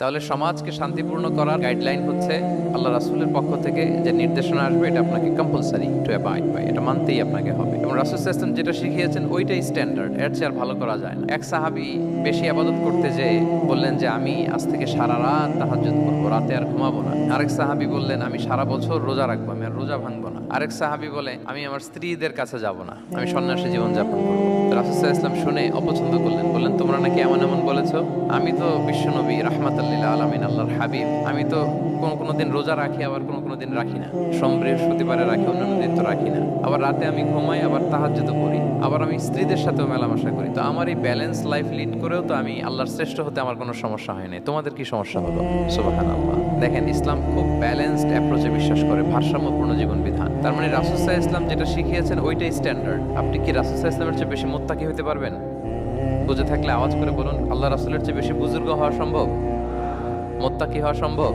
তাহলে সমাজকে শান্তিপূর্ণ করার গাইডলাইন হচ্ছে আল্লাহ রাসূলের পক্ষ থেকে যে নির্দেশনা আসবে এটা আপনাকে কম্পালসারি টু অ্যাবাইড বাই, এটা মানতেই আপনাকে হবে। এবং রাসূল সাল্লাল্লাহু আলাইহি ওয়াসাল্লাম যেটা শিখিয়েছেন ওইটাই স্ট্যান্ডার্ড, এর চেয়ে আর ভালো করা যায় না। এক সাহাবী বেশি ইবাদত করতে যেয়ে বললেন যে আমি আজ থেকে সারা রাত তাহাজ্জুদ করব, রাতে আর ঘুমাবো না। আরেক সাহাবী বললেন আমি সারা বছর রোজা রাখবো, আমি আর রোজা ভাঙবো না। আরেক সাহাবী বলে আমি আমার স্ত্রীদের কাছে যাব না, আমি সন্ন্যাসী জীবন যাপন করবো। রাসূল সাল্লাল্লাহু আলাইহি ওয়াসাল্লাম শুনে অপছন্দ করলেন, বললেন তোমরা নাকি এমন এমন বলেছো, আমি তো বিশ্বনবী রাহমাতাল লিল আলামিন, আল্লাহর হাবিব, আমি তো কোনো দিন রোজা রাখি, আবার কোনো দিন রাখি না, সোম বৃহস্পতিবারে রাখি, অন্যান্য দিন তো রাখি না, আবার রাতে আমি ঘুমাই, আবার তাহাজ্জুদও করি, আবার আমি স্ত্রীদের সাথেও মেলামেশা করি। তো আমার এই ব্যালেন্স লাইফ লিড করেও তো আমি আল্লাহর শ্রেষ্ঠ হতে আমার কোনো সমস্যা হয় নাই, তোমাদের কি সমস্যা হলো? সুবহানাল্লাহ। দেখেন, ইসলাম খুব ব্যালেন্সড অ্যাপ্রোচে বিশ্বাস করে, ভারসাম্যপূর্ণ জীবন বিধান। তার মানে রাসূল সাল্লাল্লাহু আলাইহি ওয়াসাল্লাম যেটা শিখিয়েছেন ওইটাই স্ট্যান্ডার্ড। আপনি কি রাসূল সাল্লাল্লাহু আলাইহি ওয়াসাল্লামের চেয়ে বেশি মুত্তাকি হতে পারবেন? বুঝে থাকলে আওয়াজ করে বলুন, আল্লাহ রাসূলের চেয়ে বেশি বুজুর্গ হওয়া সম্ভব? মুত্তাকি হওয়া সম্ভব?